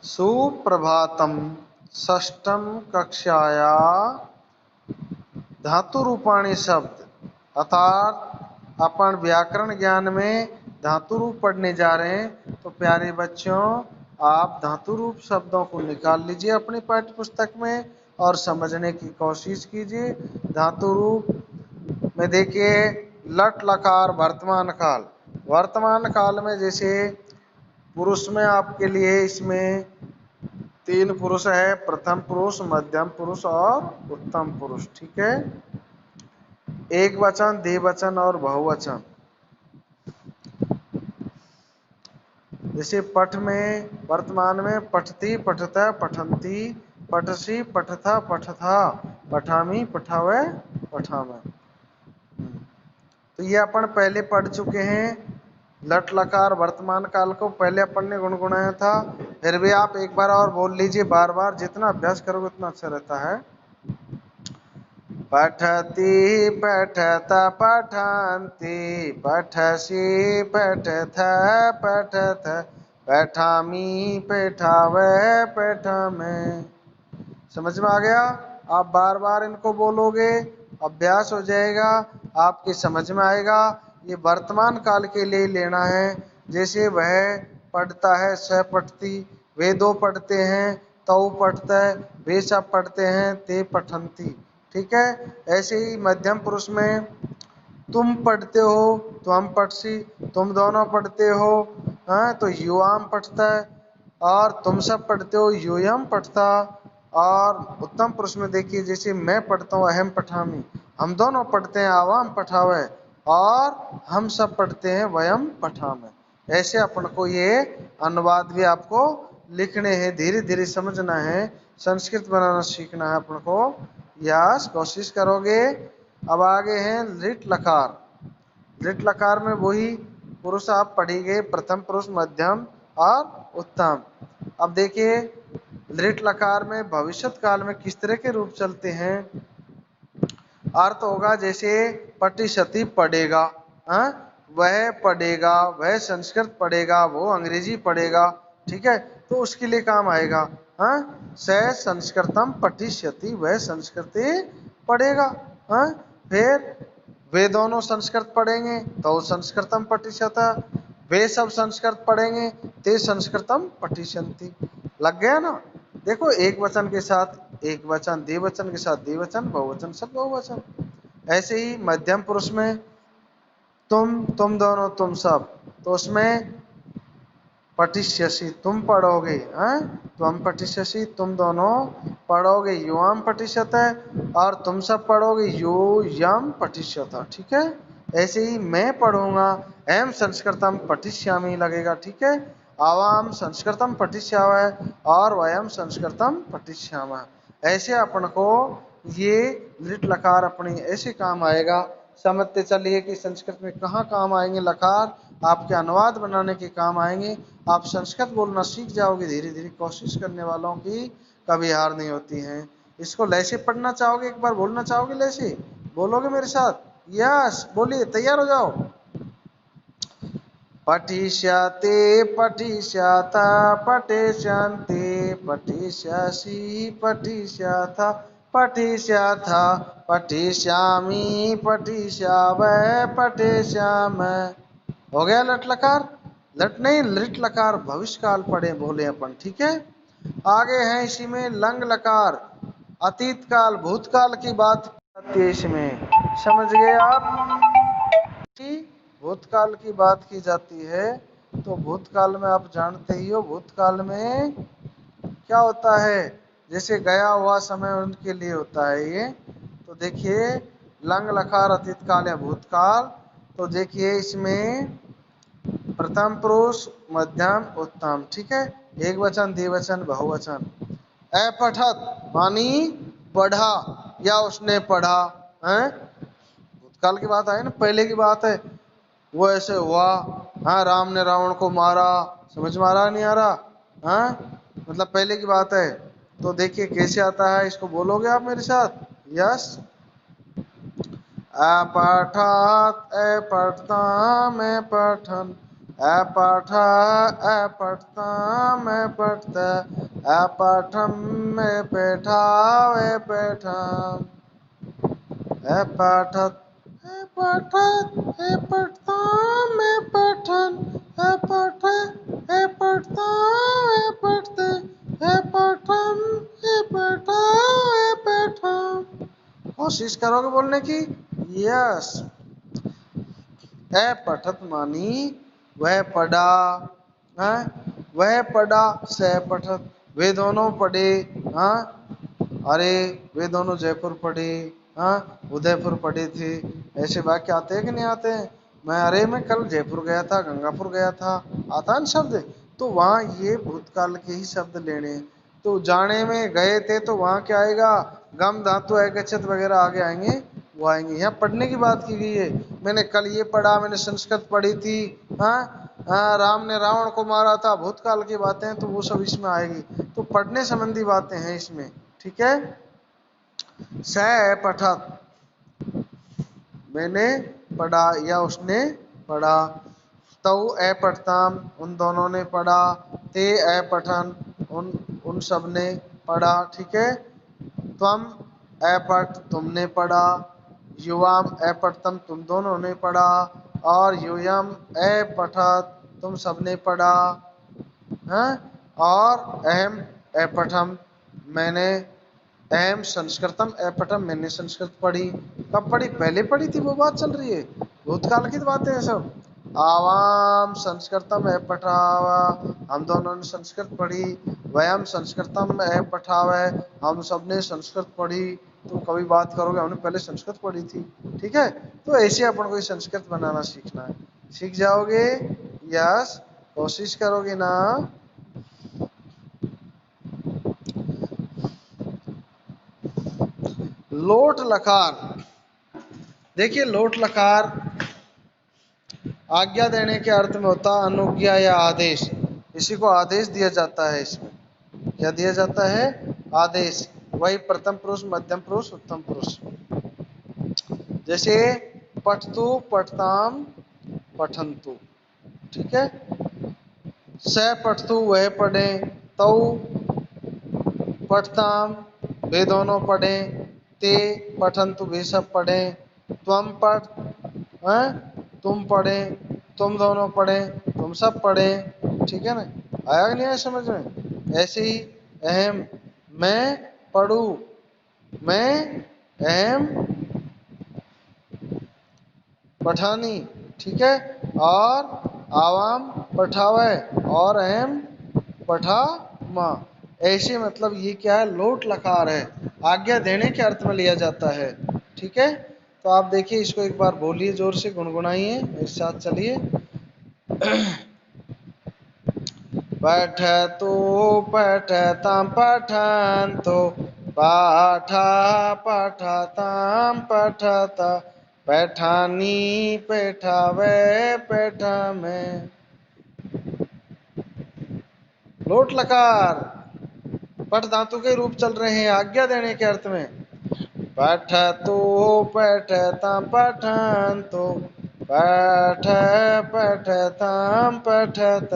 सुप्रभातम। षष्ठम कक्षाया धातु रूपाणी शब्द अर्थात अपन व्याकरण ज्ञान में धातु रूप पढ़ने जा रहे हैं। तो प्यारे बच्चों, आप धातु रूप शब्दों को निकाल लीजिए अपनी पाठ्य पुस्तक में और समझने की कोशिश कीजिए। धातु रूप में देखिए, लट लकार वर्तमान काल। वर्तमान काल में जैसे पुरुष में आपके लिए इसमें तीन पुरुष है, प्रथम पुरुष, मध्यम पुरुष और उत्तम पुरुष। ठीक है, एक वचन, द्विवचन और बहुवचन। जैसे पठ में वर्तमान में पठती, पठता, पठंती, पठसी, पठथा, पठथा, पठामी, पठावे, पठामे। तो ये अपन पहले पढ़ चुके हैं। लट लकार वर्तमान काल को पहले अपन ने गुनगुनाया था। फिर भी आप एक बार और बोल लीजिए, बार बार। जितना अभ्यास करोगे उतना अच्छा रहता है। पठती, पठत, पठन्ति, पठसि, पठथ, पठथ, पठामि, पठावे, पठामे। समझ में आ गया? आप बार बार इनको बोलोगे, अभ्यास हो जाएगा, आपकी समझ में आएगा। ये वर्तमान काल के लिए लेना है। जैसे वह पढ़ता है, स पठती, वे दो पढ़ते हैं, तऊ पढ़ता है, वे सब पढ़ते हैं, ते पठंती। ठीक है, ऐसे ही मध्यम पुरुष में तुम पढ़ते हो तो हम पढ़सी, तुम दोनों पढ़ते हो तो युवाम पढ़ता है, और तुम सब पढ़ते हो यूयम पढ़ता। और उत्तम पुरुष में देखिए, जैसे मैं पढ़ता हूँ अहम पठामी, हम दोनों पढ़ते हैं आवाम पठावे, और हम सब पढ़ते हैं वयम पठामे। ऐसे अपन को ये अनुवाद भी आपको लिखने हैं, धीरे धीरे समझना है, संस्कृत बनाना सीखना है अपन को। यस, कोशिश करोगे। अब आगे हैं लिट लकार। लिट लकार में वही पुरुष आप पढ़ी गए, प्रथम पुरुष, मध्यम और उत्तम। अब देखिए, लिट लकार में भविष्यत काल में किस तरह के रूप चलते हैं। अर्थ होगा जैसे पठिष्यति पढ़ेगा, वह पढ़ेगा, वह संस्कृत पढ़ेगा, वो अंग्रेजी पढ़ेगा। ठीक है, तो उसके लिए काम आएगा। स संस्कृतम पठिष्यति, वह संस्कृति पढ़ेगा। फिर वे दोनों संस्कृत पढ़ेंगे तो संस्कृतम पठिष्यत, वे सब संस्कृत पढ़ेंगे ते संस्कृतम पठिष्यन्ति। लग गया ना? देखो, एक वचन के साथ एक वचन, द्विवचन के साथ द्विवचन, बहुवचन सब बहुवचन। ऐसे ही मध्यम पुरुष में तुम दोनों, तुम सब, तो उसमें पठिष्यसि, तुम पढ़ोगे, तुम पठिष्यसि, तुम दोनों पढ़ोगे, युवाम पठिष्यत, और तुम सब पढ़ोगे यूयम पठिष्यत। ठीक है, ऐसे ही मैं पढ़ूंगा, एम संस्कृतम पठिष्यामि लगेगा। ठीक है, आवाम संस्कृतम पठिष्यावः और वयम संस्कृतम पठिष्यामः। ऐसे अपन को ये लिट लकार अपनी ऐसे काम आएगा। समझते चलिए कि संस्कृत में कहाँ काम आएंगे लकार, आपके अनुवाद बनाने के काम आएंगे। आप संस्कृत बोलना सीख जाओगे धीरे धीरे। कोशिश करने वालों की कभी हार नहीं होती है। इसको लैसे पढ़ना चाहोगे, एक बार बोलना चाहोगे लैसे, बोलोगे मेरे साथ? यस, बोलिए, तैयार हो जाओ। पठिष्यते, पठिष्यथ, पठिष्यन्ति, पठिष्यसि, पठिष्यथ, पठिष्यथ, पठिष्यामि, पठिष्यावः, पठिष्यामः। हो गया लट लकार? लट नहीं, लिट लकार भविष्य काल पढ़े बोले अपन। ठीक है, आगे है इसी में लंग लकार। अतीत काल, भूतकाल की बात आती है इसमें। समझ गए आप? भूतकाल की बात की जाती है तो भूतकाल में आप जानते ही हो, भूतकाल में क्या होता है। जैसे गया हुआ समय उनके लिए होता है ये। तो देखिए, लंग लकार अतीत काल या भूतकाल। तो देखिए, इसमें प्रथम पुरुष, मध्यम, उत्तम। ठीक है, एक वचन, द्विवचन, बहुवचन। अपठत मानी पढ़ा या उसने पढ़ा है। भूतकाल की बात है ना, पहले की बात है। वो ऐसे हुआ, राम ने रावण को मारा। समझ में आ रहा नहीं आ रहा? मतलब पहले की बात है। तो देखिए कैसे आता है, इसको बोलोगे आप मेरे साथ? यस। अपठत, अपठता, में पठन, अ पठ अ पठताम अ पठत अ पठम में बैठावे बैठाम अ पठत अ पठत अ पठताम अ पठन अ पठ अ पठताम अ पठत अ पठम अ बैठावे बैठाम। कोशिश करोगे बोलने की। यस। है पठत मानी वह पढ़ा है, वह पढ़ा से पठत वे दोनों पढ़े। हाँ अरे वे दोनों जयपुर पढ़े। हाँ उदयपुर पढ़े थे। ऐसे वाक्य आते हैं कि नहीं आते हैं। मैं कल जयपुर गया था, गंगापुर गया था, आता है ना शब्द। तो वहाँ ये भूतकाल के ही शब्द लेने हैं। तो जाने में गए थे तो वहाँ क्या आएगा, गम धातु गच्छत वगैरह आगे आएंगे, वो आएंगे। यहाँ पढ़ने की बात की गई है। मैंने कल ये पढ़ा, मैंने संस्कृत पढ़ी थी। हाँ राम ने रावण को मारा था, भूतकाल की बातें, तो वो सब इसमें आएगी। तो पढ़ने संबंधी बातें हैं इसमें। ठीक है। स पठत मैंने पढ़ा या उसने पढ़ा। तौ ए पठताम उन दोनों ने पढ़ा। ते ए पठन उन सब ने पढ़ा। ठीक है। त्वम ए पठ तुमने पढ़ा। युवाम ए पठतम तुम दोनों ने पढ़ा। और यूयम ए पठत तुम सबने पढ़ा। हाँ और अहम ए पठम मैंने, अहम संस्कृतम ए पठम मैंने संस्कृत पढ़ी। कब पढ़ी, पहले पढ़ी थी वो बात चल रही है, भूतकाल की बातें हैं सब। आवाम संस्कृतम ए पठावा हम दोनों ने संस्कृत पढ़ी। वयम संस्कृतम ए पठावे हम सबने संस्कृत पढ़ी। तो कभी बात करोगे हमने पहले संस्कृत पढ़ी थी। ठीक है। तो ऐसे अपन को संस्कृत बनाना सीखना है। सीख जाओगे। यस। कोशिश करोगे ना। लोट लकार देखिए, लोट लकार आज्ञा देने के अर्थ में होता है, अनुज्ञा या आदेश। किसी को आदेश दिया जाता है। इसमें क्या दिया जाता है, आदेश। वही प्रथम पुरुष, मध्यम पुरुष, उत्तम पुरुष। जैसे पठतु पठताम पठंतु। ठीक है। स पठतु वह पढ़े। तौ पठताम वे दोनों पढ़े। ते पठंतु वे सब पढ़े। त्वम पढ़ तुम पढ़े, तुम दोनों पढ़े, तुम सब पढ़े। ठीक है ना। आया कि नहीं आया समझ में। ऐसे ही अहम मैं पढ़ू, मैं अहम पठानी। ठीक है। और आवाम पठावे और अहम पठा माँ। ऐसे मतलब ये क्या है, लोट लकार है, आज्ञा देने के अर्थ में लिया जाता है। ठीक है। तो आप देखिए इसको एक बार बोलिए, जोर से गुनगुनाइए मेरे साथ, चलिए। पठतु पठताम पठन्तु पाठा पठताम पठत पैठानी पैठावे पैठामे। लोट लकार पठ धातु के रूप चल रहे हैं आज्ञा देने के अर्थ में। पठतु पठताम पठन्तु पठ पठताम पठत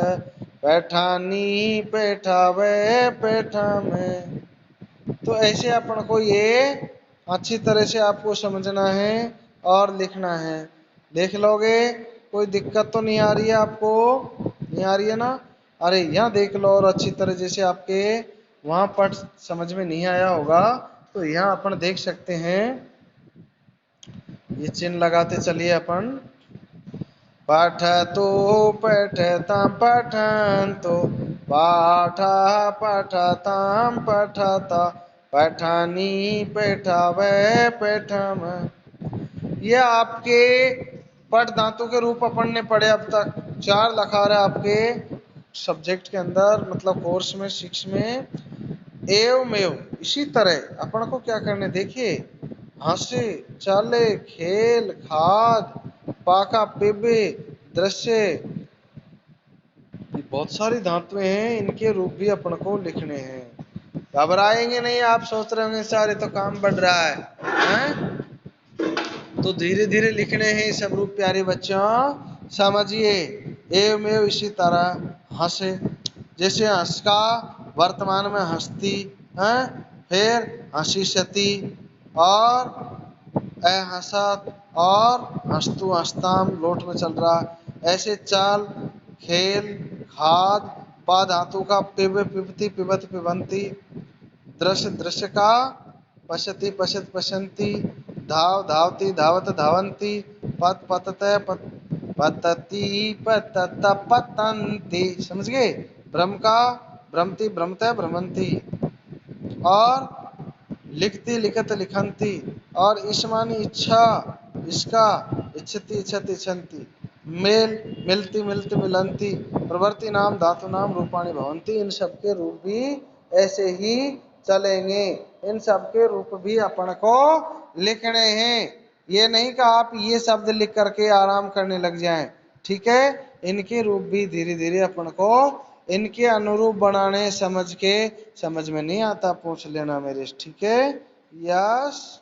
पैठानी पैठावे पैठामे। तो ऐसे अपन को ये अच्छी तरह से आपको समझना है और लिखना है। देख लोगे, कोई दिक्कत तो नहीं आ रही है आपको, नहीं आ रही है ना। अरे यहाँ देख लो, और अच्छी तरह जैसे आपके वहां पढ़ समझ में नहीं आया होगा तो यहाँ अपन देख सकते हैं। ये चिन्ह लगाते चलिए अपन। पठतु पठताम पठन्तु पाठा पठताम पठत पैठानी पैठावे पैठाम। ये आपके पठ धातु के रूप अपन ने पढ़े अब तक। 4 लकार है आपके सब्जेक्ट के अंदर, मतलब कोर्स में 6 में। एवमेव इसी तरह अपन को क्या करने, देखिए हंसे चाले खेल खाद पाका पेबे दृश्य, ये बहुत सारी धातुएं हैं, इनके रूप भी अपन को लिखने हैं। घबराएंगे नहीं। आप सोच रहे होंगे सारे तो काम बढ़ रहा है? तो धीरे धीरे लिखने हैं सब रूप प्यारे बच्चों, समझिए। एवमेव इसी तरह हंसे, जैसे हंस का वर्तमान में हंसती है, फिर हंसीष्यति और अहसत और हंस्तु हंसताम लोट में चल रहा है। ऐसे चाल खेल खाद पा धातु का पिब पिबती पिबत पिबंती, दृश्य दृश्य का पश्यति पश्यत पश्यन्ति, धाव धावती धावत धावन्ति, पत पतते पतति पतत पतन्ति। समझ गए? भ्रम का भ्रमति भ्रमते भ्रमंती, और लिखती लिखत लिखंती, और ईशमानी इच्छा इसका इच्छति इच्छति इच्छन्ति, मेल मिलती मिलती मिलंती, प्रवृत्ति नाम धातु नाम रूपाणी भवंती। इन सब के रूप भी ऐसे ही चलेंगे, इन सब के रूप भी अपन को लिखने हैं। ये नहीं कि आप ये शब्द लिख करके आराम करने लग जाएं, ठीक है? इनके रूप भी धीरे धीरे अपन को इनके अनुरूप बनाने, समझ के, समझ में नहीं आता पूछ लेना मेरे, ठीक है? यस।